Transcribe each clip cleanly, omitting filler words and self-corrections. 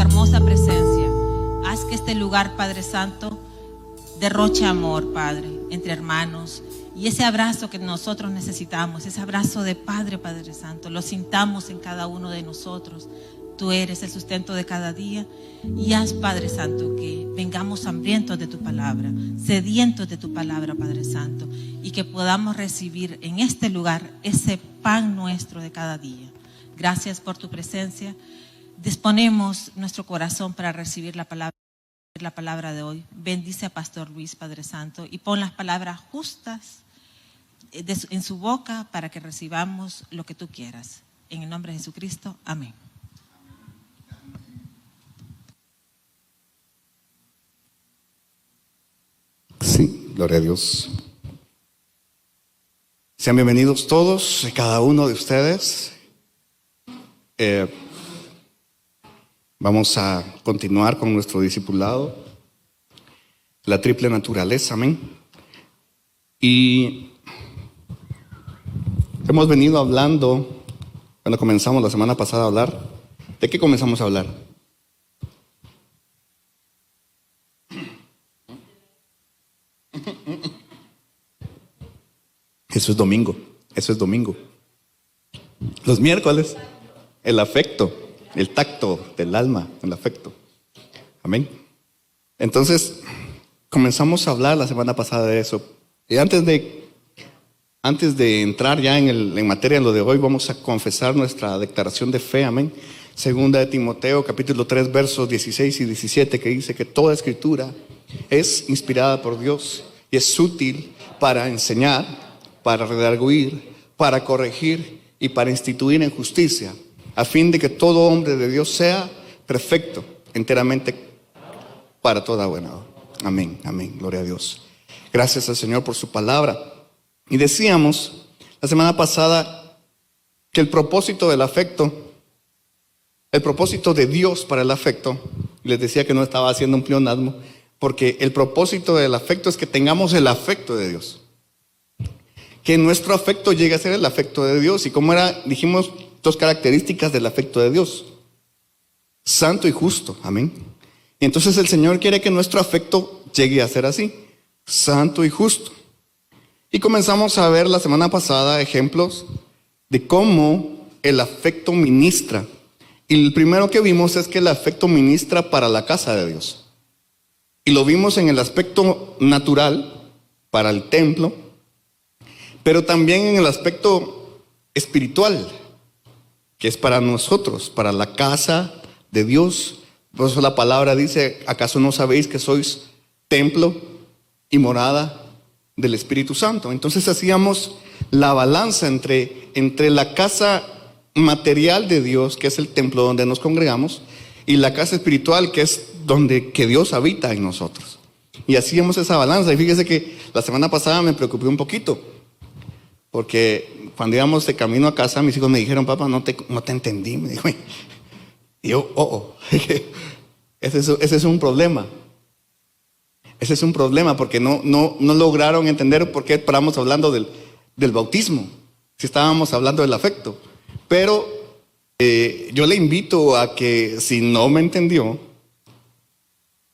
hermosa presencia. Haz que este lugar, Padre Santo, derroche amor, Padre, entre hermanos. Y ese abrazo que nosotros necesitamos, ese abrazo de Padre, Padre Santo, lo sintamos en cada uno de nosotros. Tú eres el sustento de cada día. Y haz, Padre Santo, que vengamos hambrientos de tu palabra, sedientos de tu palabra, Padre Santo, y que podamos recibir en este lugar ese pan nuestro de cada día. Gracias por tu presencia. Disponemos nuestro corazón para recibir la palabra de hoy. Bendice a Pastor Luis, Padre Santo, y pon las palabras justas en su boca para que recibamos lo que tú quieras. En el nombre de Jesucristo, amén. Sí, gloria a Dios. Sean bienvenidos todos, cada uno de ustedes. Vamos a continuar con nuestro discipulado, la triple naturaleza, amén. Y hemos venido hablando, cuando comenzamos la semana pasada a hablar, ¿de qué comenzamos a hablar? Eso es domingo. Los miércoles, el afecto, el tacto del alma, el afecto. Amén. Entonces, comenzamos a hablar la semana pasada de eso. Y antes de entrar ya en materia en lo de hoy, vamos a confesar nuestra declaración de fe. Amén. Segunda de Timoteo, capítulo 3, versos 16 y 17, que dice que toda escritura es inspirada por Dios y es útil para enseñar, para redarguir, para corregir y para instituir en justicia, a fin de que todo hombre de Dios sea perfecto, enteramente para toda buena obra. Amén, amén, gloria a Dios. Gracias al Señor por su palabra. Y decíamos la semana pasada que el propósito del afecto, el propósito de Dios para el afecto, les decía que no estaba haciendo un pleonasmo, porque el propósito del afecto es que tengamos el afecto de Dios. Que nuestro afecto llegue a ser el afecto de Dios. Y como dijimos, dos características del afecto de Dios: santo y justo, amén. Y entonces el Señor quiere que nuestro afecto llegue a ser así, santo y justo. Y comenzamos a ver la semana pasada ejemplos de cómo el afecto ministra. Y el primero que vimos es que el afecto ministra para la casa de Dios. Y lo vimos en el aspecto natural, para el templo, pero también en el aspecto espiritual, que es para nosotros, para la casa de Dios. Por eso la palabra dice: ¿acaso no sabéis que sois templo y morada del Espíritu Santo? Entonces hacíamos la balanza entre la casa material de Dios, que es el templo donde nos congregamos, y la casa espiritual, que es que Dios habita en nosotros. Y hacíamos esa balanza. Y fíjese que la semana pasada me preocupé un poquito, porque cuando íbamos de camino a casa, mis hijos me dijeron: papá, no te entendí. Me dijo. Y yo, ese es un problema. Ese es un problema, porque no lograron entender por qué paramos hablando del bautismo, si estábamos hablando del afecto. Pero yo le invito a que, si no me entendió,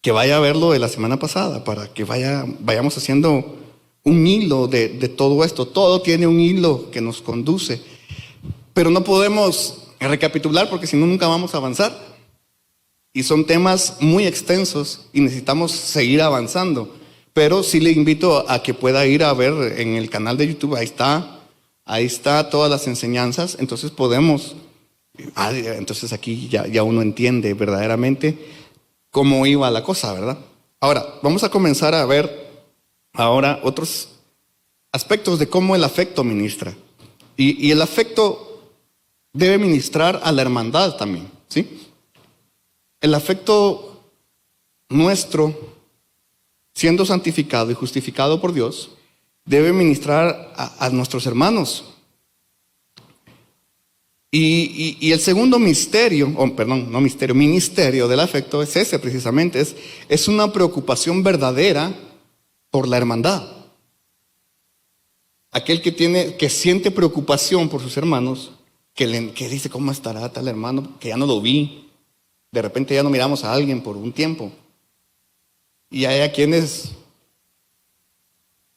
que vaya a verlo de la semana pasada, para que vayamos haciendo un hilo de todo esto. Todo tiene un hilo que nos conduce, pero no podemos recapitular, porque si no, nunca vamos a avanzar. Y son temas muy extensos y necesitamos seguir avanzando. Pero sí le invito a que pueda ir a ver en el canal de YouTube. Ahí está todas las enseñanzas. Entonces entonces aquí ya uno entiende verdaderamente cómo iba la cosa, ¿verdad? Ahora, vamos a comenzar a ver ahora otros aspectos de cómo el afecto ministra. Y el afecto debe ministrar a la hermandad también, ¿sí? El afecto nuestro, siendo santificado y justificado por Dios, debe ministrar a nuestros hermanos. Y el segundo ministerio del afecto es ese precisamente, es una preocupación verdadera por la hermandad. Aquel que siente preocupación por sus hermanos, que dice: ¿cómo estará tal hermano? Que ya no lo vi De repente ya no miramos a alguien por un tiempo. Y hay a quienes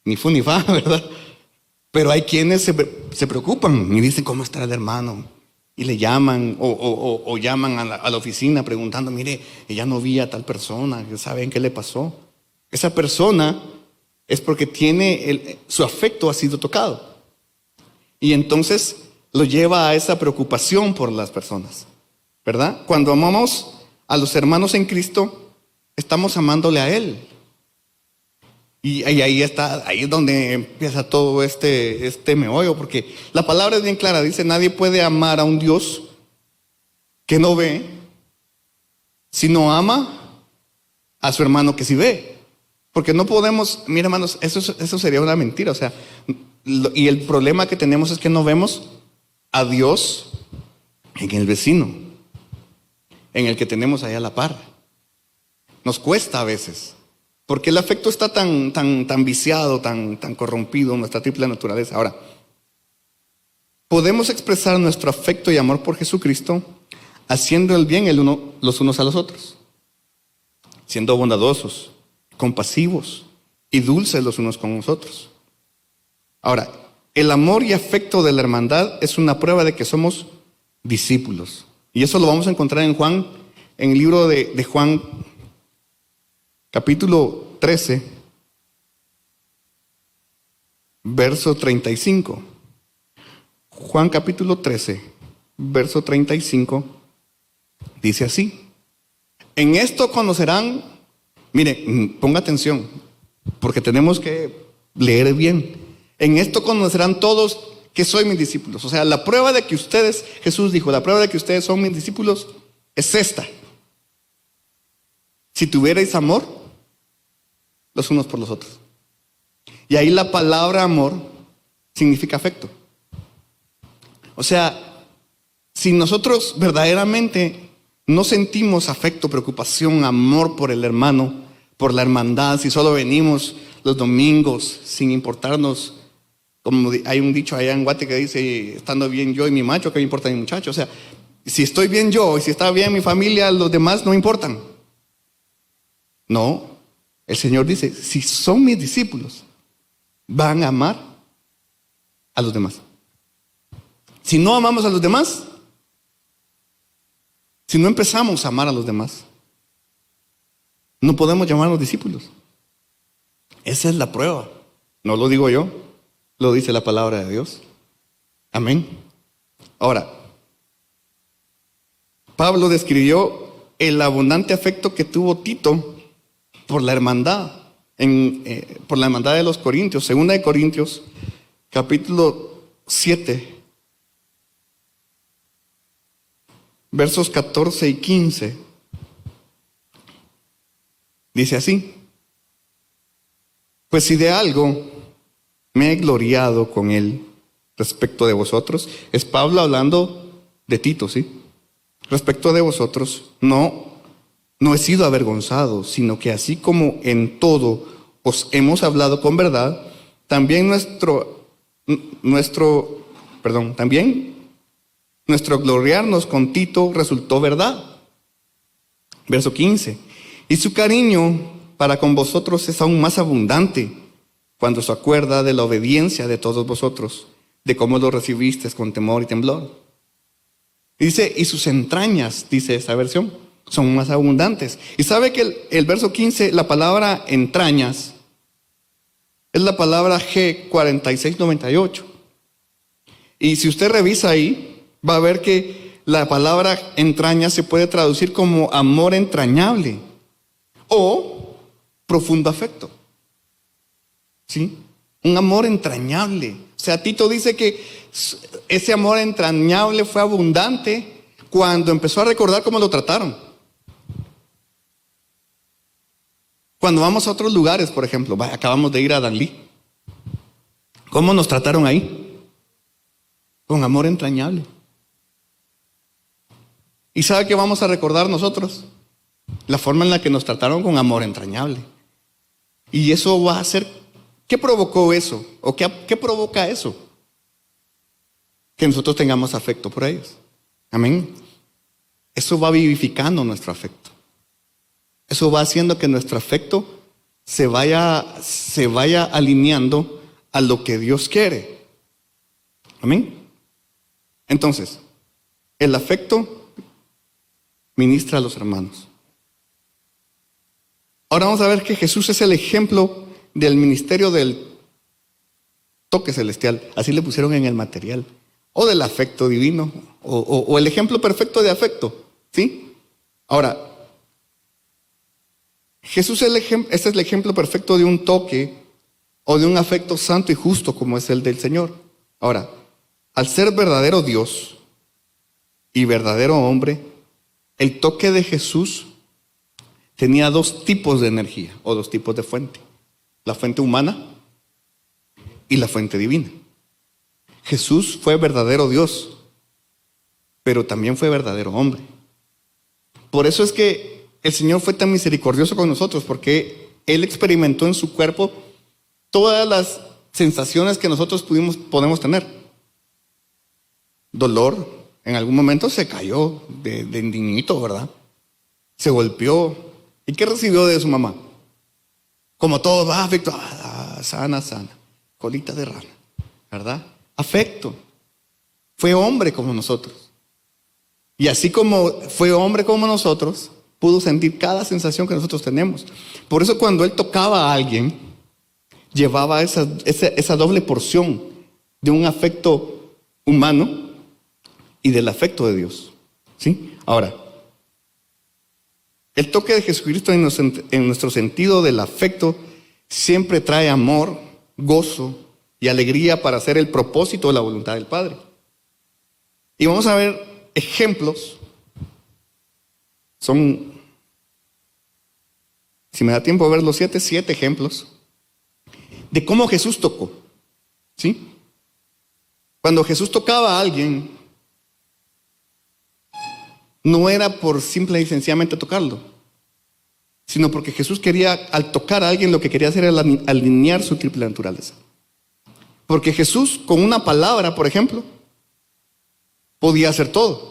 ni fu ni fa, ¿verdad? Pero hay quienes se preocupan y dicen, ¿cómo está el hermano? Y le llaman o llaman a la oficina preguntando, mire, ya no vi a tal persona, ¿saben qué le pasó? Esa persona es porque su afecto ha sido tocado. Y entonces lo lleva a esa preocupación por las personas, ¿verdad? Cuando amamos a los hermanos en Cristo, estamos amándole a Él. Y ahí es donde empieza todo este meollo, porque la palabra es bien clara, dice, nadie puede amar a un Dios que no ve, si no ama a su hermano que sí ve. Porque no podemos, mira hermanos, eso sería una mentira, o sea, y el problema que tenemos es que no vemos a Dios en el vecino, en el que tenemos allá a la par. Nos cuesta a veces. Porque el afecto está tan viciado, tan corrompido en nuestra triple naturaleza. Ahora, podemos expresar nuestro afecto y amor por Jesucristo haciendo el bien los unos a los otros, siendo bondadosos, compasivos y dulces los unos con los otros. Ahora, el amor y afecto de la hermandad es una prueba de que somos discípulos. Y eso lo vamos a encontrar en el libro de Juan, capítulo 13, verso 35. Juan capítulo 13, verso 35, dice así. En esto conocerán, mire, ponga atención, porque tenemos que leer bien. En esto conocerán todos que soy mis discípulos. O sea, la prueba de que ustedes, Jesús dijo, la prueba de que ustedes son mis discípulos es esta. Si tuvierais amor los unos por los otros. Y ahí la palabra amor significa afecto. O sea, si nosotros verdaderamente no sentimos afecto, preocupación, amor por el hermano, por la hermandad, si solo venimos los domingos sin importarnos, como hay un dicho allá en Guate que dice, estando bien yo y mi macho, ¿qué me importa mi muchacho? O sea, si estoy bien yo y si está bien mi familia, los demás no importan. No. El Señor dice, si son mis discípulos, van a amar a los demás. Si no amamos a los demás, si no empezamos a amar a los demás, no podemos llamarnos discípulos. Esa es la prueba. No lo digo yo, lo dice la palabra de Dios. Amén. Ahora, Pablo describió el abundante afecto que tuvo Tito por la hermandad, por la hermandad de los Corintios. Segunda de Corintios, capítulo 7, versos 14 y 15. Dice así: pues si de algo me he gloriado con él respecto de vosotros, es Pablo hablando de Tito, ¿sí? Respecto de vosotros, no he sido avergonzado, sino que así como en todo os hemos hablado con verdad, también nuestro gloriarnos con Tito resultó verdad. Verso 15. Y su cariño para con vosotros es aún más abundante cuando se acuerda de la obediencia de todos vosotros, de cómo lo recibisteis con temor y temblor. Y dice, y sus entrañas, dice esta versión, son más abundantes. Y sabe que el verso 15, la palabra entrañas, es la palabra G4698. Y si usted revisa ahí, va a ver que la palabra entrañas se puede traducir como amor entrañable o profundo afecto. ¿Sí? Un amor entrañable. O sea, Tito dice que ese amor entrañable fue abundante cuando empezó a recordar cómo lo trataron. Cuando vamos a otros lugares, por ejemplo, acabamos de ir a Danlí. ¿Cómo nos trataron ahí? Con amor entrañable. ¿Y sabe qué vamos a recordar nosotros? La forma en la que nos trataron con amor entrañable. Y eso va a ser, ¿qué provocó eso? ¿O qué provoca eso? Que nosotros tengamos afecto por ellos. Amén. eso va vivificando nuestro afecto. Eso va haciendo que nuestro afecto se vaya alineando a lo que Dios quiere. Amén. Entonces, el afecto ministra a los hermanos. Ahora vamos a ver que Jesús es el ejemplo del ministerio del toque celestial. Así le pusieron en el material. O del afecto divino. O el ejemplo perfecto de afecto. ¿Sí? Ahora, Jesús este es el ejemplo perfecto de un toque o de un afecto santo y justo como es el del Señor. Ahora, al ser verdadero Dios y verdadero hombre, el toque de Jesús tenía dos tipos de energía o dos tipos de fuente. La fuente humana y la fuente divina. Jesús fue verdadero Dios, pero también fue verdadero hombre. Por eso es que el Señor fue tan misericordioso con nosotros, porque Él experimentó en su cuerpo todas las sensaciones que nosotros podemos tener. Dolor, en algún momento se cayó de niñito, ¿verdad? Se golpeó. ¿Y qué recibió de su mamá? Como todo va, afecto, sana, colita de rana, ¿verdad? Afecto. Fue hombre como nosotros. Y así como fue hombre como nosotros, pudo sentir cada sensación que nosotros tenemos. Por eso cuando Él tocaba a alguien, llevaba esa doble porción de un afecto humano y del afecto de Dios. ¿Sí? Ahora, el toque de Jesucristo en nuestro sentido del afecto siempre trae amor, gozo y alegría para hacer el propósito de la voluntad del Padre. Y vamos a ver ejemplos. Son, si me da tiempo de ver los 7 ejemplos de cómo Jesús tocó. ¿Sí? Cuando Jesús tocaba a alguien, no era por simple y sencillamente tocarlo, sino porque Jesús quería, al tocar a alguien, lo que quería hacer era alinear su triple naturaleza. Porque Jesús, con una palabra, por ejemplo, podía hacer todo.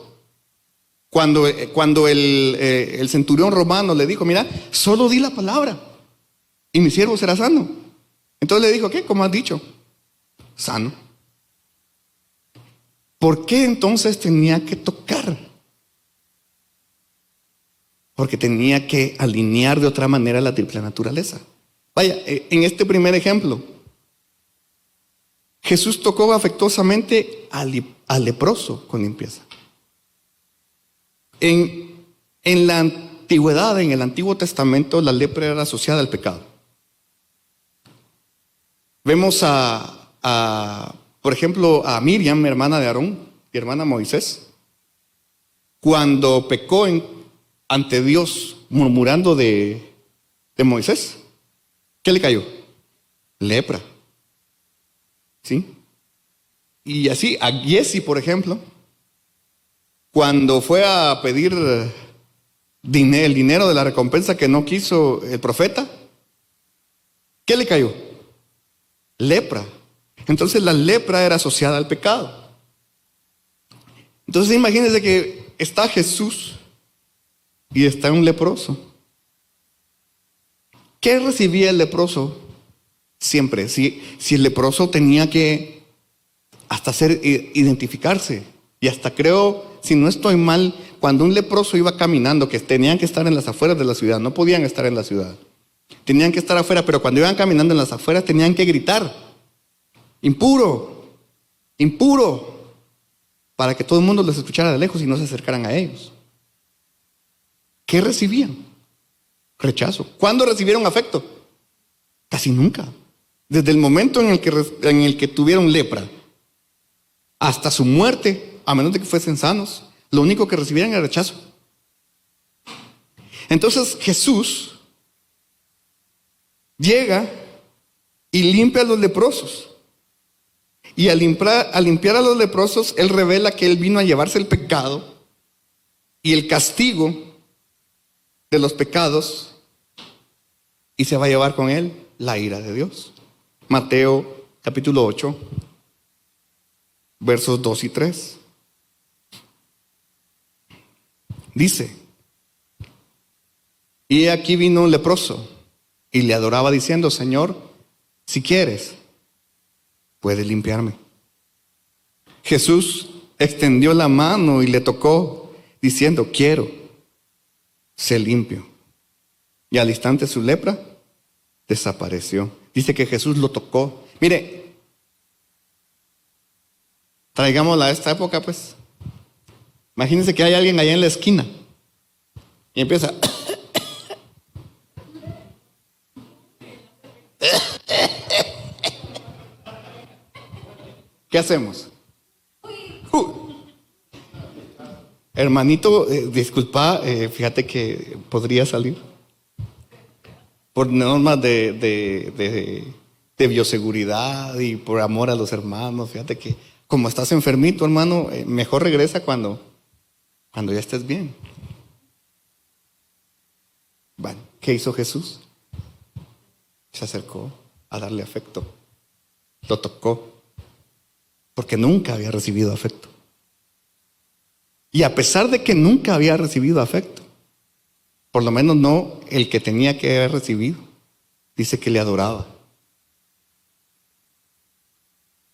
Cuando el centurión romano le dijo, mira, solo di la palabra y mi siervo será sano. Entonces le dijo, ¿qué? ¿Cómo has dicho? Sano. ¿Por qué entonces tenía que tocar? Porque tenía que alinear de otra manera la triple naturaleza. Vaya, en este primer ejemplo, Jesús tocó afectuosamente al leproso con limpieza. En la antigüedad, en el Antiguo Testamento, la lepra era asociada al pecado. Vemos por ejemplo, a Miriam, hermana de Aarón y hermana de Moisés, cuando pecó ante Dios murmurando de Moisés, ¿qué le cayó? Lepra. ¿Sí? Y así, a Giezi, por ejemplo, cuando fue a pedir el dinero de la recompensa que no quiso el profeta, ¿qué le cayó? Lepra. Entonces la lepra era asociada al pecado. Entonces imagínense que está Jesús y está un leproso. ¿Qué recibía el leproso siempre? Si el leproso tenía que hasta identificarse. Y hasta creo, si no estoy mal, cuando un leproso iba caminando, que tenían que estar en las afueras de la ciudad, no podían estar en la ciudad, tenían que estar afuera, pero cuando iban caminando en las afueras tenían que gritar, impuro, impuro, para que todo el mundo les escuchara de lejos y no se acercaran a ellos. ¿Qué recibían? Rechazo. ¿Cuándo recibieron afecto? Casi nunca. Desde el momento en el que tuvieron lepra hasta su muerte, a menos de que fuesen sanos, lo único que recibieran era rechazo. Entonces Jesús llega y limpia a los leprosos. Y al limpiar a los leprosos, Él revela que Él vino a llevarse el pecado y el castigo de los pecados, y se va a llevar con Él la ira de Dios. Mateo capítulo 8, versos 2 y 3. Dice, y aquí vino un leproso y le adoraba diciendo, Señor, si quieres, puedes limpiarme. Jesús extendió la mano y le tocó, diciendo, quiero, sé limpio. Y al instante su lepra desapareció. Dice que Jesús lo tocó. Mire, traigámosla a esta época, pues. Imagínense que hay alguien allá en la esquina y empieza. ¿Qué hacemos? Hermanito, disculpa, fíjate que podría salir. Por normas de bioseguridad y por amor a los hermanos, fíjate que como estás enfermito, hermano, mejor regresa cuando ya estés bien. Bueno, ¿qué hizo Jesús? Se acercó a darle afecto. Lo tocó. Porque nunca había recibido afecto. Y a pesar de que nunca había recibido afecto, por lo menos no el que tenía que haber recibido, dice que le adoraba.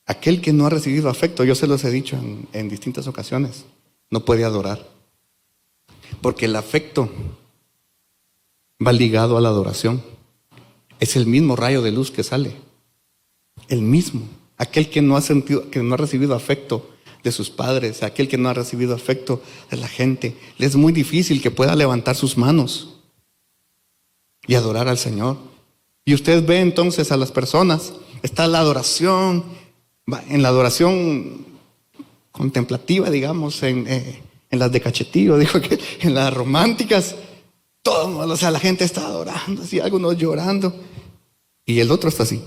Aquel que no ha recibido afecto, yo se los he dicho en distintas ocasiones, no puede adorar. Porque el afecto va ligado a la adoración. Es el mismo rayo de luz que sale. El mismo. Aquel que no ha recibido afecto de sus padres, aquel que no ha recibido afecto de la gente, le es muy difícil que pueda levantar sus manos y adorar al Señor. Y usted ve entonces a las personas, está la adoración, en la adoración contemplativa, digamos, en las de cachetillo, digo que en las románticas, todo, o sea, la gente está adorando, así, algunos llorando, y el otro está así.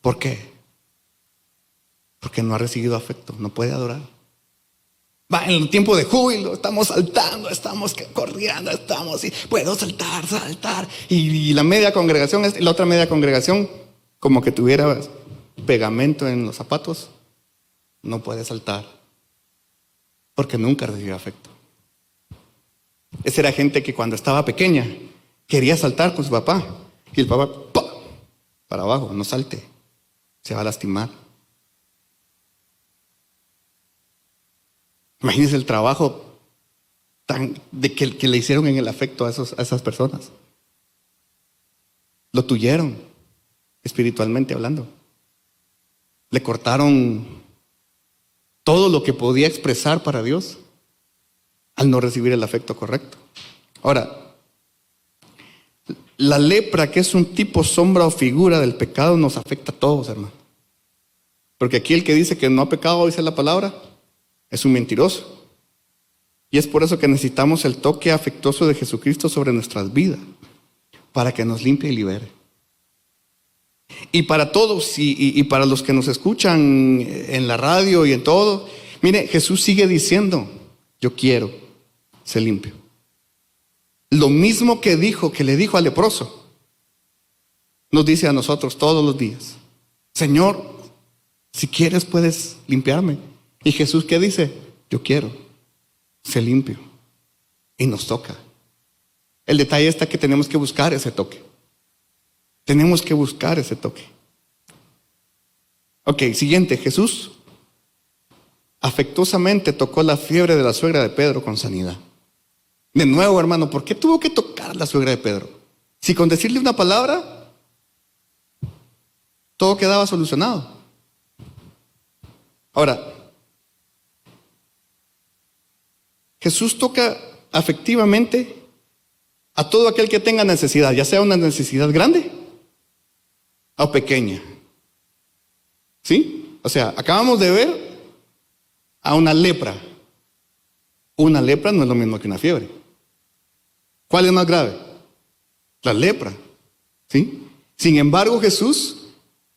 ¿Por qué? Porque no ha recibido afecto, no puede adorar. En el tiempo de júbilo, estamos saltando, estamos corriendo, y puedo saltar. Y la media congregación, la otra media congregación, como que tuviera pegamento en los zapatos, no puede saltar. Porque nunca recibió afecto. Esa era gente que cuando estaba pequeña quería saltar con su papá. Y el papá, ¡pah!, para abajo, no salte. Se va a lastimar. Imagínense el trabajo que le hicieron en el afecto a esas personas. Lo tuyeron, espiritualmente hablando. Le cortaron todo lo que podía expresar para Dios al no recibir el afecto correcto. Ahora, la lepra, que es un tipo, sombra o figura del pecado, nos afecta a todos, hermano. Porque aquí el que dice que no ha pecado, dice la palabra, es un mentiroso. Y es por eso que necesitamos el toque afectuoso de Jesucristo sobre nuestras vidas, para que nos limpie y libere. Y para todos, y para los que nos escuchan en la radio y en todo, mire, Jesús sigue diciendo, yo quiero ser limpio. Lo mismo que le dijo al leproso, nos dice a nosotros todos los días, Señor, si quieres puedes limpiarme. Y Jesús, ¿qué dice? Yo quiero ser limpio. Y nos toca. El detalle está que tenemos que buscar ese toque. Tenemos que buscar ese toque. Ok, siguiente. Jesús afectuosamente tocó la fiebre de la suegra de Pedro con sanidad. De nuevo, hermano, ¿por qué tuvo que tocar a la suegra de Pedro? Si con decirle una palabra todo quedaba solucionado. Ahora, Jesús toca afectivamente a todo aquel que tenga necesidad, ya sea una necesidad grande o pequeña. ¿Sí? O sea, acabamos de ver a una lepra. Una lepra no es lo mismo que una fiebre. ¿Cuál es más grave? La lepra. ¿Sí? Sin embargo, Jesús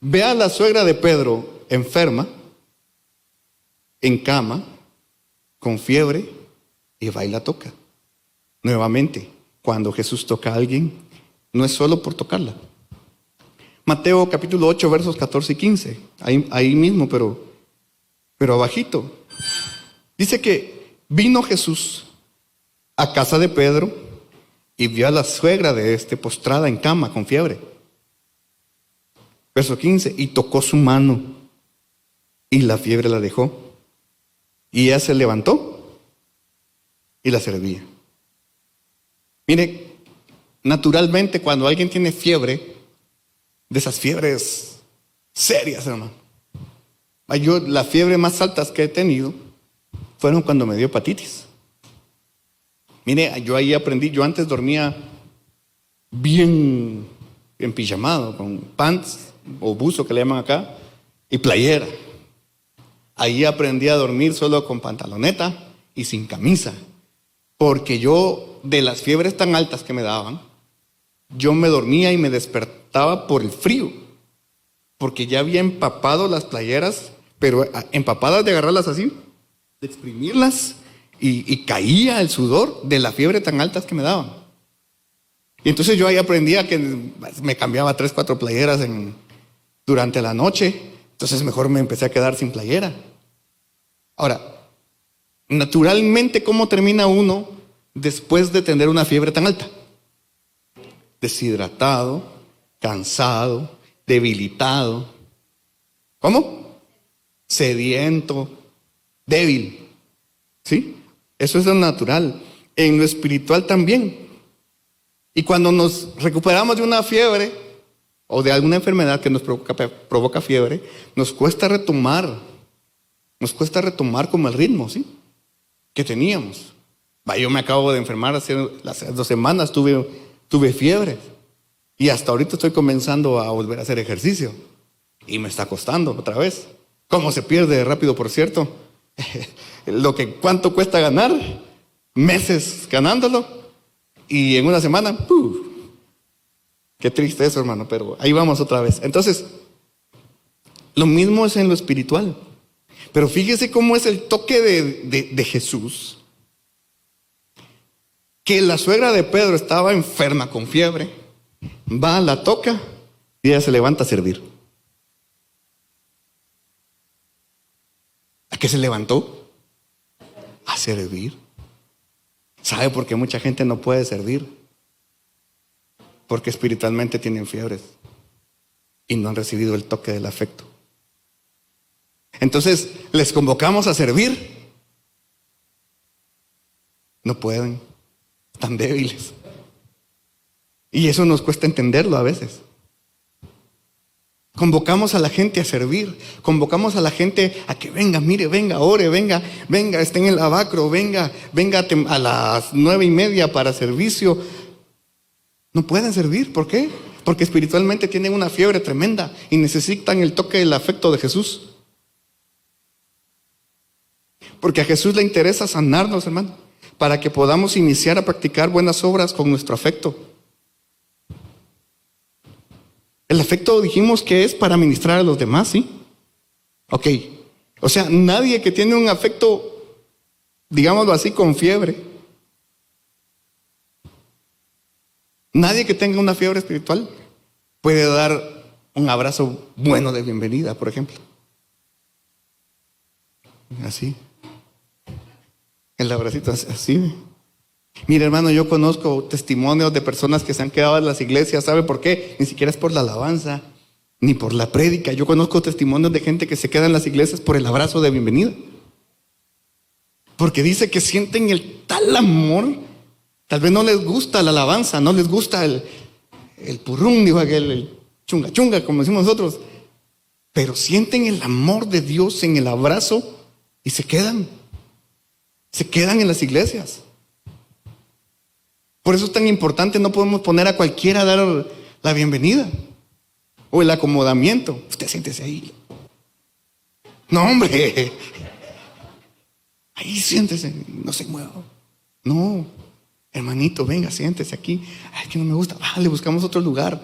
ve a la suegra de Pedro enferma, en cama, con fiebre, y va y la toca. Nuevamente, cuando Jesús toca a alguien, no es solo por tocarla. Mateo capítulo 8, versos 14 y 15. Ahí mismo, pero abajito. Dice que Vino Jesús a casa de Pedro y vio a la suegra de este postrada en cama con fiebre. Verso 15, y tocó su mano y la fiebre la dejó. Y ella se levantó y la servía. Mire, naturalmente cuando alguien tiene fiebre, de esas fiebres serias, hermano. Yo, las fiebres más altas que he tenido fueron cuando me dio hepatitis. Mire, yo ahí aprendí, yo antes dormía bien empijamado, con pants o buzo que le llaman acá, y playera. Ahí aprendí a dormir solo con pantaloneta y sin camisa. Porque yo, de las fiebres tan altas que me daban, yo me dormía y me despertaba por el frío. Porque ya había empapado las playeras, pero empapadas de agarrarlas así, de exprimirlas, y caía el sudor de la fiebre tan altas que me daban. Y entonces yo ahí aprendía que me cambiaba 3, 4 playeras durante la noche. Entonces mejor me empecé a quedar sin playera. Ahora, naturalmente, ¿cómo termina uno después de tener una fiebre tan alta? Deshidratado, cansado, debilitado. ¿Cómo? Sediento, débil. ¿Sí? Eso es lo natural. En lo espiritual también. Y cuando nos recuperamos de una fiebre o de alguna enfermedad que nos provoca fiebre, nos cuesta retomar como el ritmo, ¿sí?, que teníamos. Yo me acabo de enfermar hace 2 semanas, tuve fiebre. Y hasta ahorita estoy comenzando a volver a hacer ejercicio. Y me está costando otra vez. ¿Cómo se pierde rápido, por cierto? ¿Cuánto cuesta ganar? Meses ganándolo. Y en una semana, qué triste eso, hermano, pero ahí vamos otra vez. Entonces, lo mismo es en lo espiritual. Pero fíjese cómo es el toque de Jesús. Que la suegra de Pedro estaba enferma con fiebre. Va, la toca y ella se levanta a servir. ¿A qué se levantó? A servir. ¿Sabe por qué mucha gente no puede servir? Porque espiritualmente tienen fiebres y no han recibido el toque del afecto. Entonces, les convocamos a servir. No pueden, están débiles. Y eso nos cuesta entenderlo a veces. Convocamos a la gente a servir. Convocamos a la gente a que venga, mire, venga, ore, venga, esté en el lavacro, venga a las 9:30 para servicio. No pueden servir, ¿por qué? Porque espiritualmente tienen una fiebre tremenda y necesitan el toque del afecto de Jesús. Porque a Jesús le interesa sanarnos, hermano, para que podamos iniciar a practicar buenas obras con nuestro afecto. El afecto dijimos que es para ministrar a los demás, ¿sí? Ok. O sea, nadie que tiene un afecto, digámoslo así, con fiebre, nadie que tenga una fiebre espiritual puede dar un abrazo bueno de bienvenida, por ejemplo. Así. El abracito así. Mire, hermano, yo conozco testimonios de personas que se han quedado en las iglesias. ¿Sabe por qué? Ni siquiera es por la alabanza, ni por la prédica. Yo conozco testimonios de gente que se queda en las iglesias por el abrazo de bienvenida. Porque dice que sienten el tal amor. Tal vez no les gusta la alabanza, no les gusta el purrún, dijo aquel, el chunga chunga, como decimos nosotros. Pero sienten el amor de Dios en el abrazo y se quedan en las iglesias. Por eso es tan importante, no podemos poner a cualquiera a dar la bienvenida o el acomodamiento. Usted siéntese ahí. No, hombre. Ahí siéntese, no se mueva. No, hermanito, venga, siéntese aquí. Ay, que no me gusta. Le buscamos otro lugar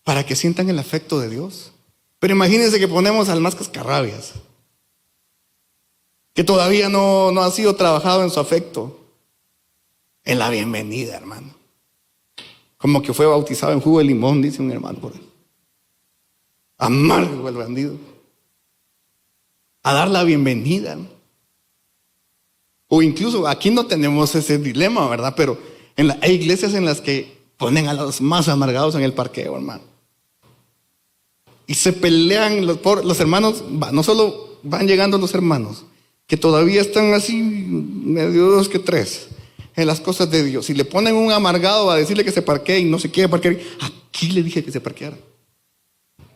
para que sientan el afecto de Dios. Pero imagínense que ponemos al más cascarrabias, que todavía no ha sido trabajado en su afecto, en la bienvenida, hermano. Como que fue bautizado en jugo de limón, dice un hermano por ahí. Amargo el bandido. A dar la bienvenida, ¿no? O incluso aquí no tenemos ese dilema, ¿verdad? Pero hay iglesias en las que ponen a los más amargados en el parqueo, hermano. Y se pelean los hermanos, no solo van llegando los hermanos, que todavía están así, medio dos que tres, en las cosas de Dios. Si le ponen un amargado a decirle que se parquee y no se quiere parquear, aquí le dije que se parqueara.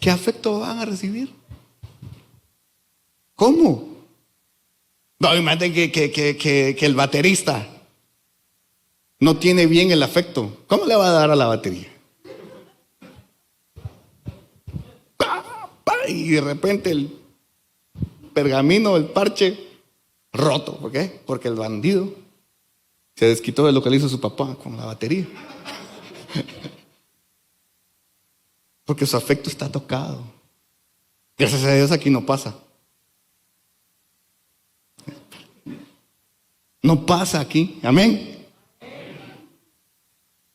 ¿Qué afecto van a recibir? ¿Cómo? No, imagínate que el baterista no tiene bien el afecto. ¿Cómo le va a dar a la batería? Y de repente el pergamino, el parche, roto. ¿Por qué? Porque el bandido se desquitó de lo que le hizo su papá con la batería. Porque su afecto está tocado. Gracias a Dios aquí no pasa. No pasa aquí. Amén.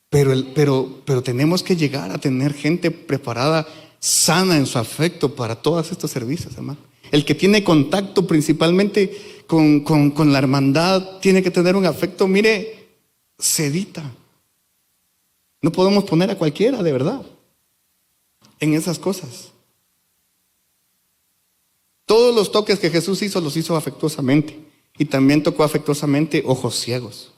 Pero tenemos que llegar a tener gente preparada, sana en su afecto para todos estos servicios, hermano. El que tiene contacto principalmente con la hermandad tiene que tener un afecto, mire, sedita. No podemos poner a cualquiera, de verdad, en esas cosas. Todos los toques que Jesús hizo, los hizo afectuosamente. Y también tocó afectuosamente ojos ciegos.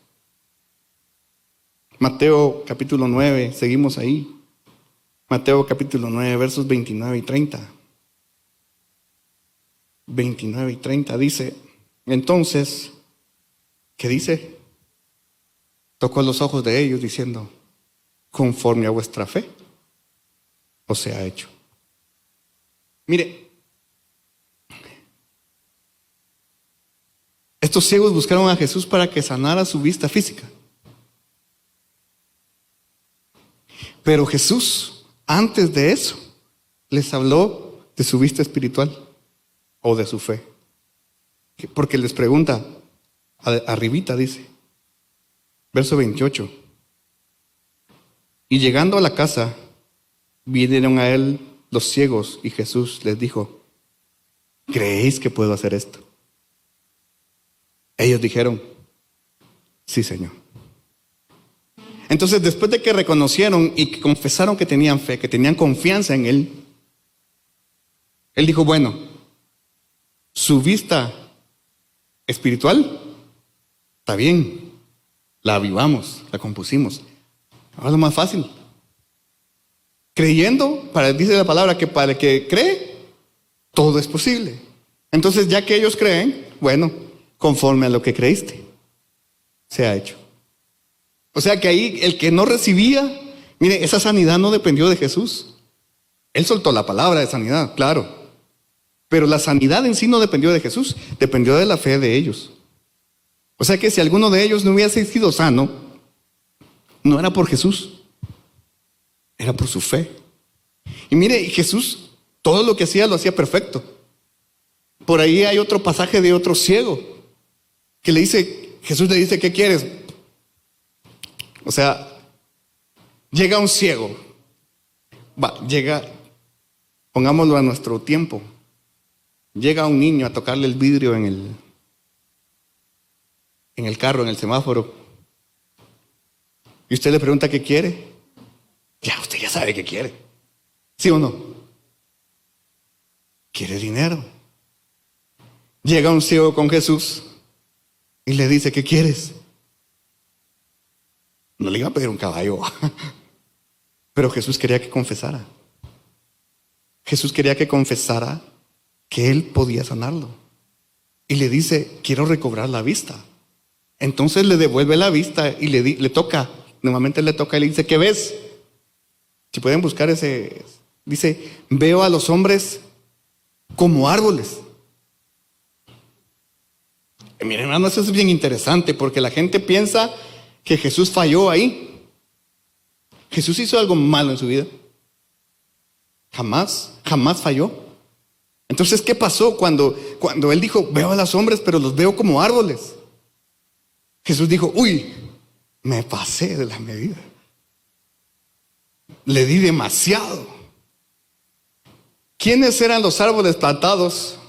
Mateo capítulo 9, seguimos ahí. Mateo capítulo 9, versos 29 y 30. 29 y 30 dice, entonces, ¿qué dice? Tocó los ojos de ellos diciendo, conforme a vuestra fe, os sea hecho. Mire, estos ciegos buscaron a Jesús para que sanara su vista física. Pero Jesús, antes de eso, les habló de su vista espiritual o de su fe. Porque les pregunta, arribita dice, verso 28. Y llegando a la casa, vinieron a él los ciegos y Jesús les dijo, ¿creéis que puedo hacer esto? Ellos dijeron, sí, Señor. Entonces, después de que reconocieron y que confesaron que tenían fe, que tenían confianza en Él, Él dijo, bueno, su vista espiritual está bien, la avivamos, la compusimos. Ahora lo más fácil. Creyendo, dice la palabra que para el que cree, todo es posible. Entonces, ya que ellos creen, bueno, conforme a lo que creíste, se ha hecho. O sea que ahí el que no recibía, mire, esa sanidad no dependió de Jesús. Él soltó la palabra de sanidad, claro. Pero la sanidad en sí no dependió de Jesús, dependió de la fe de ellos. O sea que si alguno de ellos no hubiese sido sano, no era por Jesús, era por su fe. Y mire, Jesús todo lo que hacía lo hacía perfecto. Por ahí hay otro pasaje de otro ciego que le dice, Jesús le dice, ¿qué quieres? O sea, llega un ciego, pongámoslo a nuestro tiempo, llega un niño a tocarle el vidrio en el carro, en el semáforo, y usted le pregunta qué quiere. Ya, usted ya sabe qué quiere, ¿sí o no? Quiere dinero. Llega un ciego con Jesús y le dice, ¿qué quieres? No le iba a pedir un caballo, pero Jesús quería que confesara. Jesús quería que confesara que él podía sanarlo. Y le dice, quiero recobrar la vista. Entonces le devuelve la vista y le toca. Nuevamente le toca y le dice, ¿qué ves? Si pueden buscar ese, dice, veo a los hombres como árboles. Miren, hermano, eso es bien interesante porque la gente piensa que Jesús falló ahí. Jesús hizo algo malo en su vida. Jamás falló. Entonces, ¿qué pasó cuando él dijo, veo a los hombres, pero los veo como árboles? Jesús dijo, uy, me pasé de la medida. Le di demasiado. ¿Quiénes eran los árboles plantados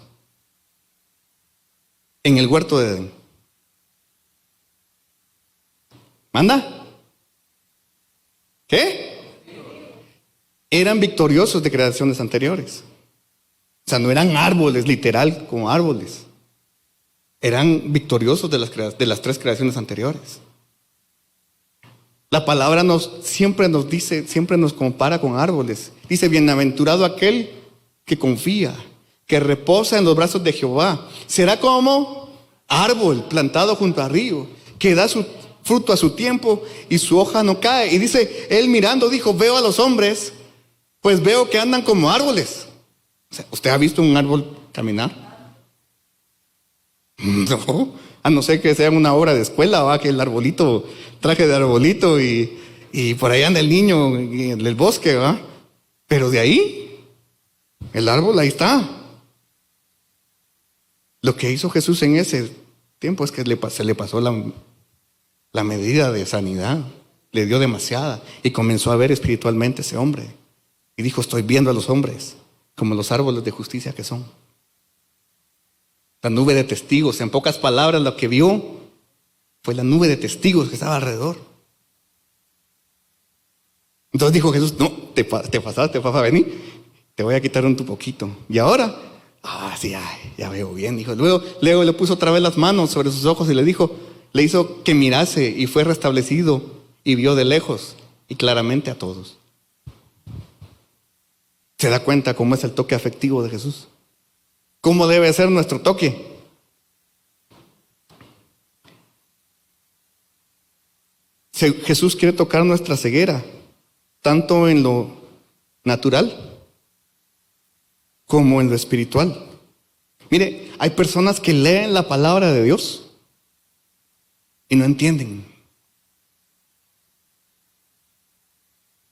en el huerto de Edén? ¿Manda? ¿Qué? Eran victoriosos de creaciones anteriores. O sea, no eran árboles, literal, como árboles. Eran victoriosos de las tres creaciones anteriores. La palabra siempre nos dice, siempre nos compara con árboles. Dice, bienaventurado aquel que confía, que reposa en los brazos de Jehová. Será como árbol plantado junto a río, que da su fruto a su tiempo y su hoja no cae. Y dice, él mirando dijo, veo a los hombres, pues veo que andan como árboles. O sea, ¿usted ha visto un árbol caminar? No, a no ser que sea una obra de escuela, va, que el arbolito, traje de arbolito y por ahí anda el niño en el bosque, va. Pero de ahí, el árbol ahí está. Lo que hizo Jesús en ese tiempo es que se le pasó la medida de sanidad, le dio demasiada y comenzó a ver espiritualmente ese hombre. Y dijo, estoy viendo a los hombres como los árboles de justicia que son. La nube de testigos, en pocas palabras, lo que vio fue la nube de testigos que estaba alrededor. Entonces dijo Jesús, no, te pasaste, papá, vení, te voy a quitar un tu poquito. Y ahora, sí, ya veo bien, dijo. Luego le puso otra vez las manos sobre sus ojos y le hizo que mirase y fue restablecido y vio de lejos y claramente a todos. ¿Se da cuenta cómo es el toque afectivo de Jesús? ¿Cómo debe ser nuestro toque? Jesús quiere tocar nuestra ceguera, tanto en lo natural como en lo espiritual. Mire, hay personas que leen la palabra de Dios y no entienden.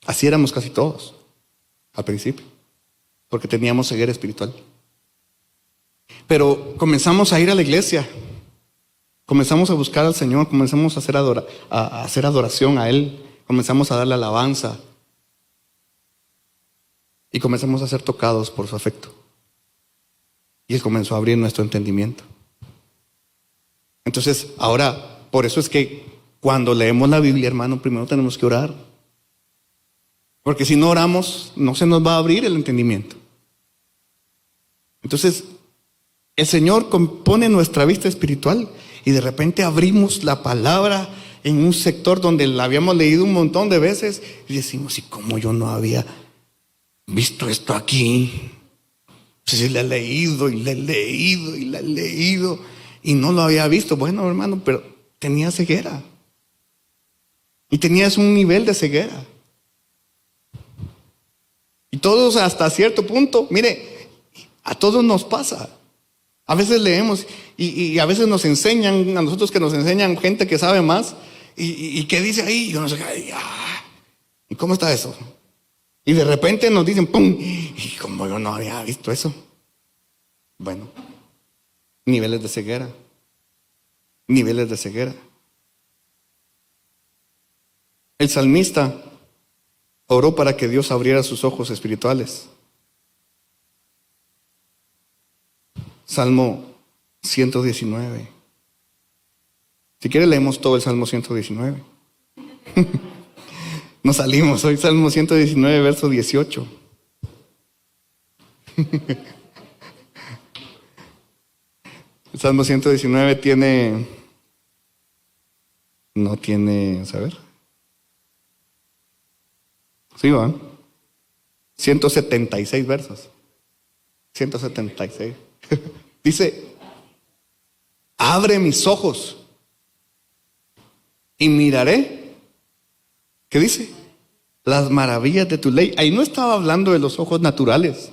Así éramos casi todos al principio, porque teníamos ceguera espiritual. Pero comenzamos a ir a la iglesia, comenzamos a buscar al Señor, comenzamos a hacer adoración a Él, comenzamos a darle alabanza y comenzamos a ser tocados por su afecto. Y Él comenzó a abrir nuestro entendimiento. Entonces, ahora, por eso es que cuando leemos la Biblia, hermano, primero tenemos que orar. Porque si no oramos, no se nos va a abrir el entendimiento. Entonces, el Señor pone nuestra vista espiritual y de repente abrimos la palabra en un sector donde la habíamos leído un montón de veces y decimos, ¿y cómo yo no había visto esto aquí? Si le he leído y le he leído y le he leído y no lo había visto. Bueno, hermano, pero tenía ceguera. Y tenías un nivel de ceguera. Y todos hasta cierto punto, mire, a todos nos pasa. A veces leemos y a veces nos enseñan, a nosotros que nos enseñan gente que sabe más y que dice ahí, yo no sé, ¿y cómo está eso? Y de repente nos dicen, ¡pum! Y como yo no había visto eso. Bueno, niveles de ceguera. Niveles de ceguera. El salmista oró para que Dios abriera sus ojos espirituales. Salmo 119. Si quiere leemos todo el Salmo 119. Nos salimos hoy, Salmo 119, verso 18. El Salmo 119 no tiene, a ver. Sí, va. 176 versos. 176. Dice, abre mis ojos y miraré. ¿Qué dice? Las maravillas de tu ley. Ahí no estaba hablando de los ojos naturales.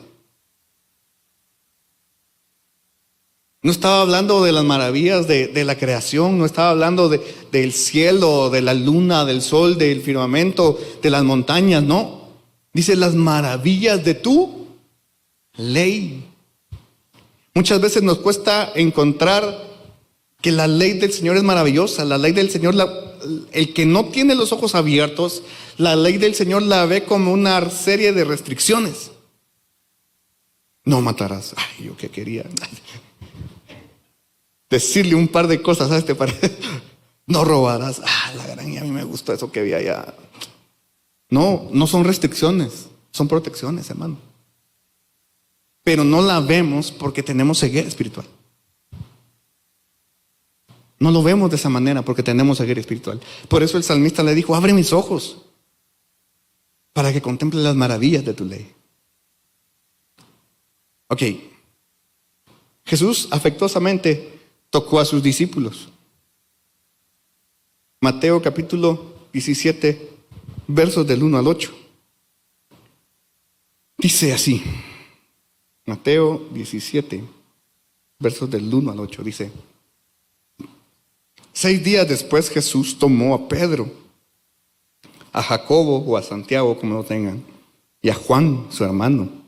No estaba hablando de las maravillas de la creación. No estaba hablando del cielo, de la luna, del sol, del firmamento, de las montañas. No. Dice las maravillas de tu ley. Muchas veces nos cuesta encontrar que la ley del Señor es maravillosa. La ley del Señor, el que no tiene los ojos abiertos, la ley del Señor la ve como una serie de restricciones. No matarás. Ay, yo qué quería decirle un par de cosas a este para no robarás. La gran, y a mí me gustó eso que vi allá. No, no son restricciones, son protecciones, hermano. Pero no la vemos porque tenemos ceguera espiritual. No lo vemos de esa manera porque tenemos ceguera espiritual. Por eso el salmista le dijo, abre mis ojos para que contemple las maravillas de tu ley. Ok. Jesús afectuosamente tocó a sus discípulos. Mateo capítulo 17, versos del 1 al 8. Dice así. Mateo 17, versos del 1 al 8. Dice: 6 días después Jesús tomó a Pedro, a Jacobo o a Santiago, como lo tengan, y a Juan, su hermano.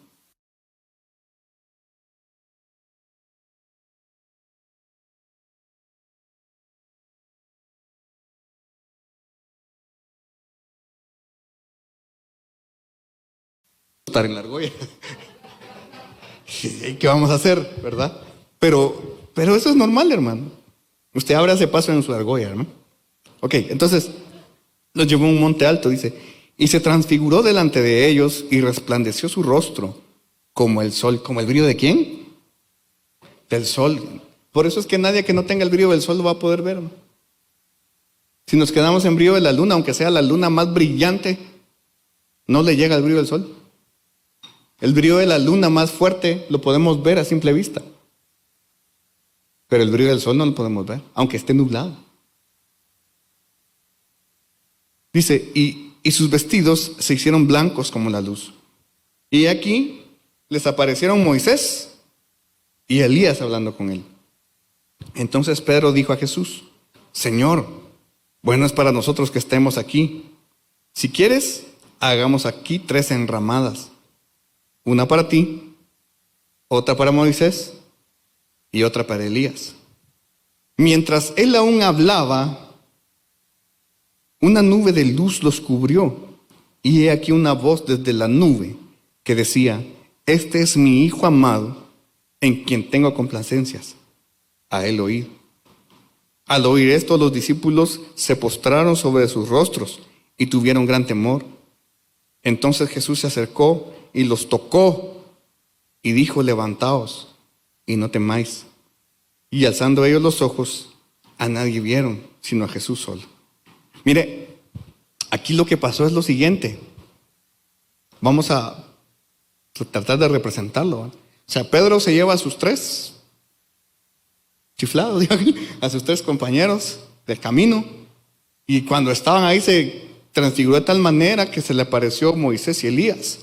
Estar en la argolla. ¿Qué vamos a hacer, verdad? Pero eso es normal, hermano. Usted abre ese paso en su argolla, hermano. Ok, entonces los llevó a un monte alto, dice, y se transfiguró delante de ellos y resplandeció su rostro como el sol. ¿Como el brillo de quién? Del sol. Por eso es que nadie que no tenga el brillo del sol lo va a poder ver, ¿no? Si nos quedamos en brillo de la luna, aunque sea la luna más brillante, no le llega el brillo del sol. El brillo de la luna más fuerte lo podemos ver a simple vista. Pero el brillo del sol no lo podemos ver, aunque esté nublado. Dice, y sus vestidos se hicieron blancos como la luz. Y aquí les aparecieron Moisés y Elías hablando con él. Entonces Pedro dijo a Jesús, Señor, bueno es para nosotros que estemos aquí. Si quieres, hagamos aquí 3 enramadas. Una para ti, otra para Moisés y otra para Elías. Mientras él aún hablaba, una nube de luz los cubrió, y he aquí una voz desde la nube que decía, este es mi Hijo amado, en quien tengo complacencias. A él oíd. Al oír esto, los discípulos se postraron sobre sus rostros y tuvieron gran temor. Entonces Jesús se acercó y los tocó y dijo, levantaos y no temáis. Y alzando ellos los ojos, a nadie vieron, sino a Jesús solo. Mire, aquí lo que pasó es lo siguiente. Vamos a tratar de representarlo, ¿eh? O sea, Pedro se lleva a sus 3 chiflados, a sus 3 compañeros del camino. Y cuando estaban ahí se transfiguró de tal manera que se le apareció Moisés y Elías.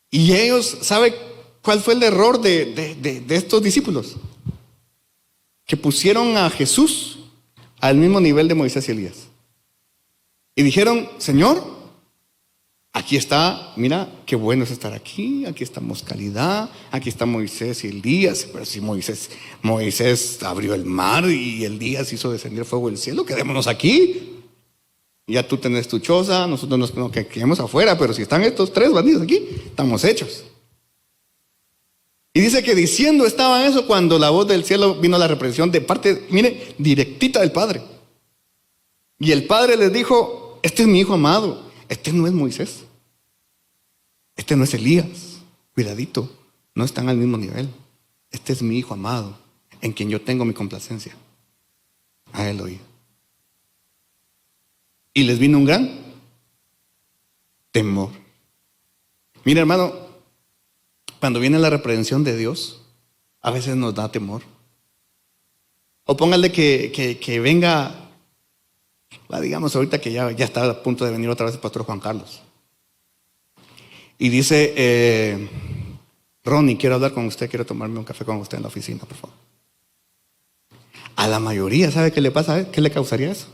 Y ellos, ¿sabe cuál fue el error de estos discípulos? Que pusieron a Jesús al mismo nivel de Moisés y Elías. Y dijeron, Señor, aquí está, mira, qué bueno es estar aquí estamos calidad, aquí está Moisés y Elías, pero si Moisés abrió el mar y Elías hizo descender fuego del cielo, quedémonos aquí. Ya tú tenés tu choza, nosotros nos quedemos afuera, pero si están estos 3 bandidos aquí, estamos hechos. Y dice que diciendo estaban eso cuando la voz del cielo vino la reprensión de parte, mire, directita del Padre. Y el Padre les dijo, este es mi Hijo amado, este no es Moisés, este no es Elías, cuidadito, no están al mismo nivel. Este es mi Hijo amado, en quien yo tengo mi complacencia. A él oí. Y les vino un gran temor. Mira, hermano, cuando viene la reprensión de Dios, a veces nos da temor. O póngale que venga, digamos ahorita que ya está a punto de venir otra vez el pastor Juan Carlos. Y dice, Ronnie, quiero hablar con usted, quiero tomarme un café con usted en la oficina, por favor. A la mayoría, ¿sabe qué le pasa? ¿Qué le causaría eso?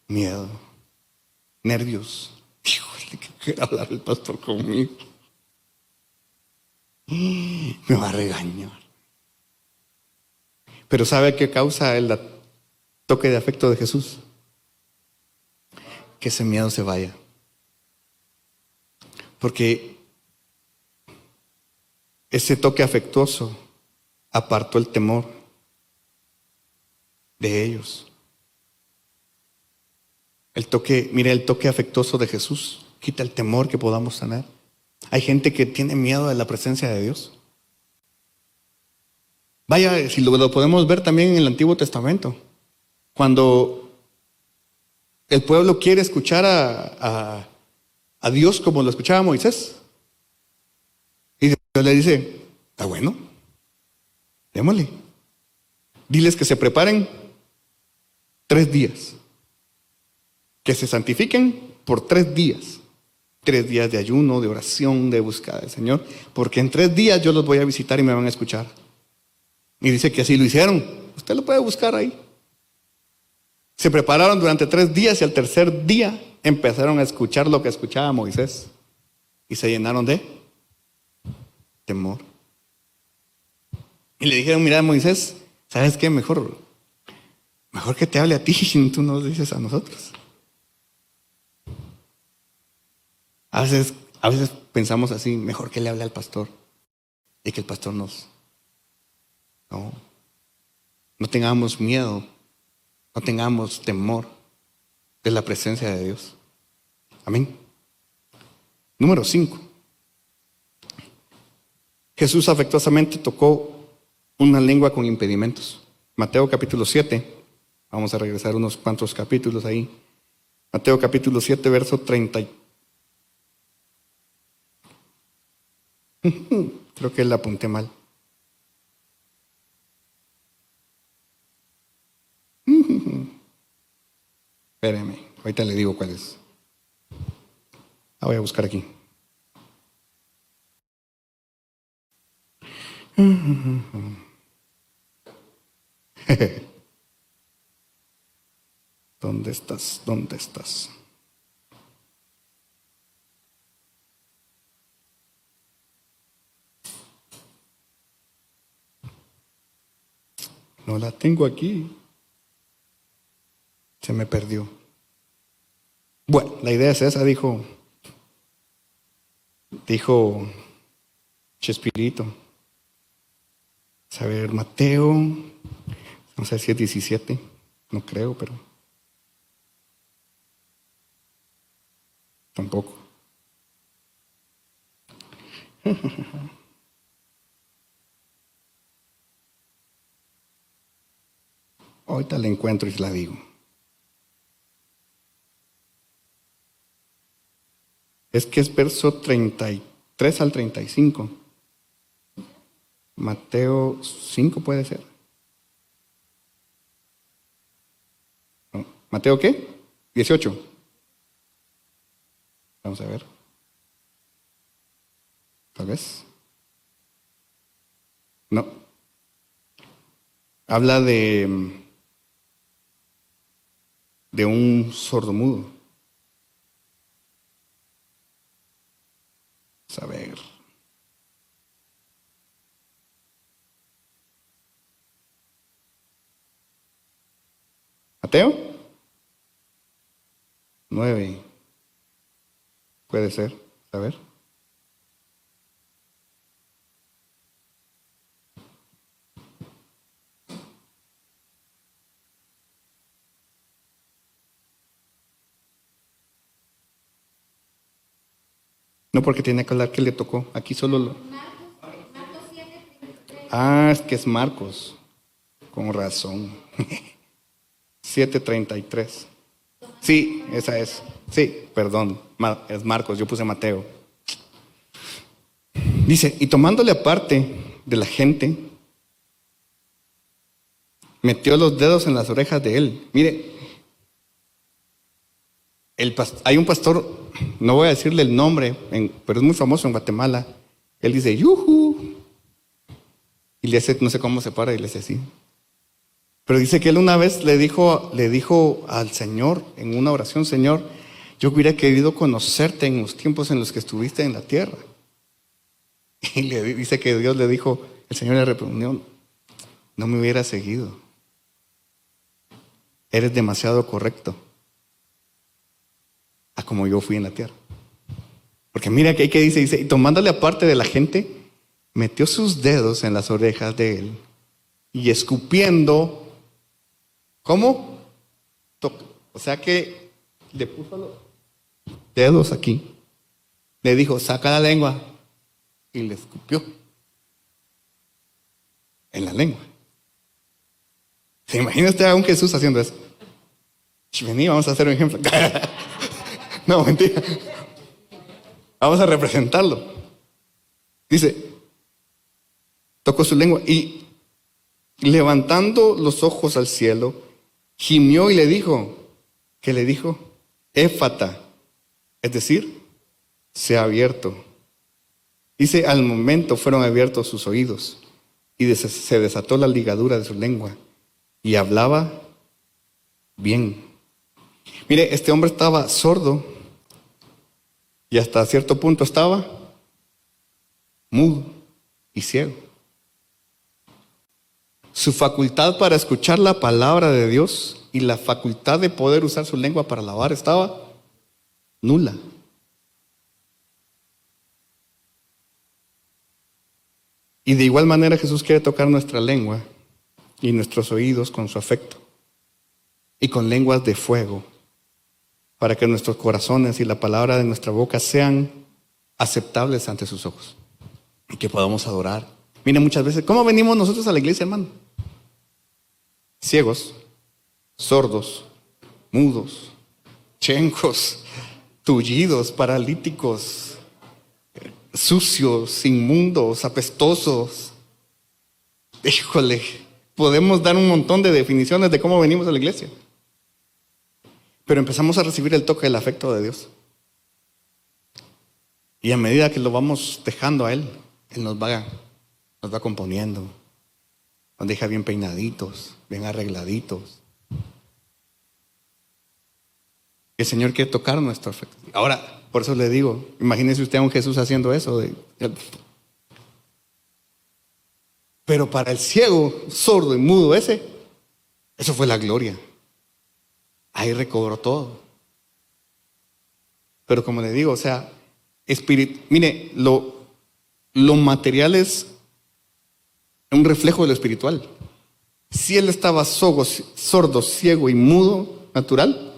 Miedo, nervios. Híjole, que quiere hablar el pastor conmigo. Me va a regañar. Pero ¿sabe qué causa el toque de afecto de Jesús? Que ese miedo se vaya. Porque ese toque afectuoso apartó el temor de ellos. El toque, mire, el toque afectuoso de Jesús quita el temor que podamos tener. Hay gente que tiene miedo de la presencia de Dios. Vaya, si lo podemos ver también en el Antiguo Testamento. Cuando el pueblo quiere escuchar a Dios como lo escuchaba Moisés. Y Dios le dice, está bueno, démosle. Diles que se preparen 3 días. Que se santifiquen por 3 días. 3 días de ayuno, de oración, de búsqueda del Señor. Porque en 3 días yo los voy a visitar y me van a escuchar. Y dice que así lo hicieron. Usted lo puede buscar ahí. Se prepararon durante 3 días y al tercer día empezaron a escuchar lo que escuchaba Moisés. Y se llenaron de temor. Y le dijeron, mira Moisés, ¿sabes qué? Mejor que te hable a ti y tú nos dices a nosotros. A veces pensamos así, mejor que le hable al pastor y que el pastor nos... No tengamos miedo, no tengamos temor de la presencia de Dios. Amén. Número 5. Jesús afectuosamente tocó una lengua con impedimentos. Mateo capítulo 7. Vamos a regresar unos cuantos capítulos ahí. Mateo capítulo 7, verso 30. Creo que la apunté mal. Espéreme, ahorita le digo cuál es. La voy a buscar aquí. ¿Dónde estás? ¿Dónde estás? No la tengo aquí. Se me perdió. Bueno, la idea es esa, dijo Chespirito. A ver, Mateo, no sé si es 17, no creo, pero tampoco. Ahorita la encuentro y la digo. Es que es verso 33 al 35. Mateo 5 puede ser. No. ¿Mateo qué? 18. Vamos a ver. Tal vez. No. Habla de un sordomudo. A ver. ¿Mateo? 9. Puede ser. A ver. No, porque tiene que hablar que le tocó. Aquí solo lo... Ah, es que es Marcos. Con razón. 7:33. Sí, esa es. Sí, perdón. Es Marcos, yo puse Mateo. Dice, y tomándole aparte de la gente, metió los dedos en las orejas de él. Mire, hay un pastor, no voy a decirle el nombre, pero es muy famoso en Guatemala. Él dice, ¡yujú! Y le hace, no sé cómo se para y le hace así. Pero dice que él una vez le dijo al Señor en una oración, Señor, yo hubiera querido conocerte en los tiempos en los que estuviste en la tierra. Y le dice que Dios le dijo, el Señor le respondió, no me hubiera seguido. Eres demasiado correcto a como yo fui en la tierra. Porque mira que dice, y tomándole aparte de la gente, metió sus dedos en las orejas de él y escupiendo, ¿cómo? O sea que le puso los dedos aquí, le dijo, saca la lengua, y le escupió en la lengua. ¿Se imagina usted a un Jesús haciendo eso? Vení, vamos a hacer un ejemplo. No, mentira. Vamos a representarlo. Dice, tocó su lengua y levantando los ojos al cielo, gimió y le dijo, ¿qué le dijo? Éfata, es decir, se ha abierto. Dice, al momento fueron abiertos sus oídos y se desató la ligadura de su lengua y hablaba bien. Mire, este hombre estaba sordo y hasta cierto punto estaba mudo y ciego. Su facultad para escuchar la palabra de Dios y la facultad de poder usar su lengua para alabar estaba nula. Y de igual manera Jesús quiere tocar nuestra lengua y nuestros oídos con su afecto y con lenguas de fuego para que nuestros corazones y la palabra de nuestra boca sean aceptables ante sus ojos y que podamos adorar. Miren, muchas veces, ¿cómo venimos nosotros a la iglesia, hermano? Ciegos, sordos, mudos, chencos, tullidos, paralíticos, sucios, inmundos, apestosos. Híjole, podemos dar un montón de definiciones de cómo venimos a la iglesia. Pero empezamos a recibir el toque del afecto de Dios. Y a medida que lo vamos dejando a Él, Él nos va componiendo. Nos deja bien peinaditos, bien arregladitos. El Señor quiere tocar nuestro afecto. Ahora, por eso le digo, imagínese usted a un Jesús haciendo eso. Pero para el ciego, sordo y mudo eso fue la gloria. Ahí recobró todo. Pero como le digo, o sea, mire, lo material es un reflejo de lo espiritual. Si él estaba sordo, ciego y mudo, natural,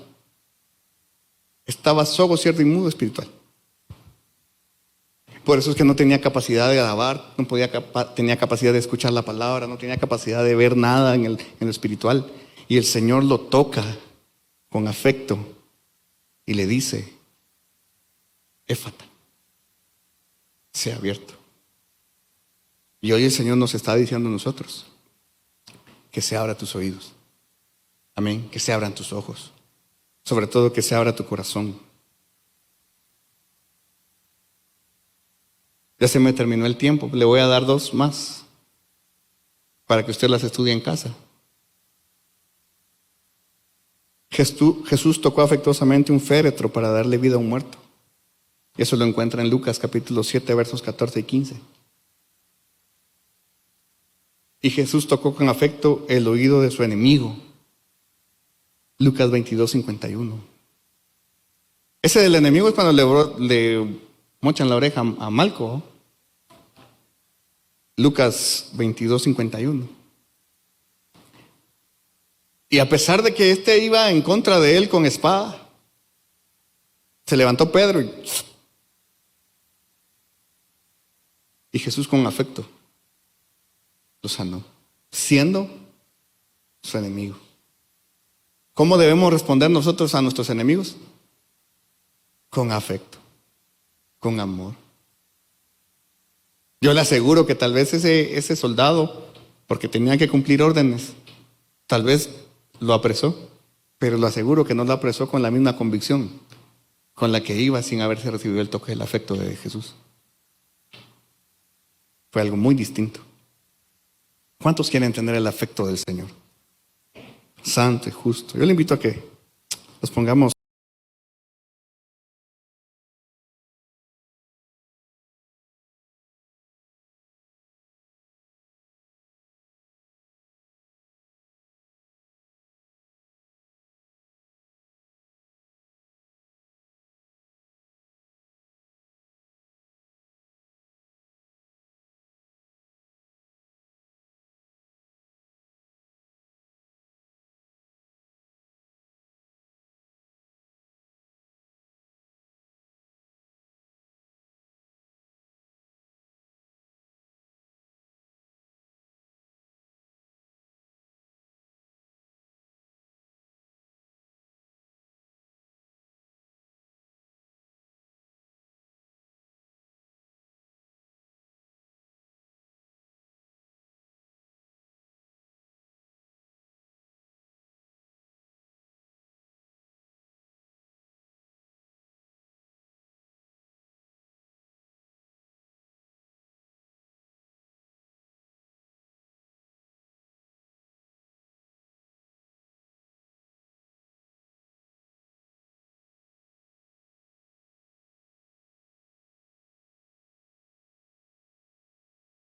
estaba sordo, ciego y mudo, espiritual. Por eso es que no tenía capacidad de alabar, tenía capacidad de escuchar la palabra, no tenía capacidad de ver nada en lo espiritual. Y el Señor lo toca con afecto y le dice, éfata, sea abierto. Y hoy el Señor nos está diciendo a nosotros que se abra tus oídos. Amén, que se abran tus ojos. Sobre todo que se abra tu corazón. Ya se me terminó el tiempo, le voy a dar 2 más para que usted las estudie en casa. Jesús tocó afectuosamente un féretro para darle vida a un muerto. Y eso lo encuentra en Lucas capítulo 7, versos 14 y 15. Y Jesús tocó con afecto el oído de su enemigo. Lucas 22, 51. Ese del enemigo es cuando le mochan la oreja a Malco. Lucas 22, 51. Y a pesar de que éste iba en contra de él con espada, se levantó Pedro y Jesús con afecto lo sanó, siendo su enemigo. ¿Cómo debemos responder nosotros a nuestros enemigos? Con afecto, con amor. Yo le aseguro que tal vez ese soldado, porque tenía que cumplir órdenes, tal vez lo apresó, pero lo aseguro que no lo apresó con la misma convicción con la que iba sin haberse recibido el toque del afecto de Jesús. Fue algo muy distinto. ¿Cuántos quieren tener el afecto del Señor? Santo y justo. Yo le invito a que nos pongamos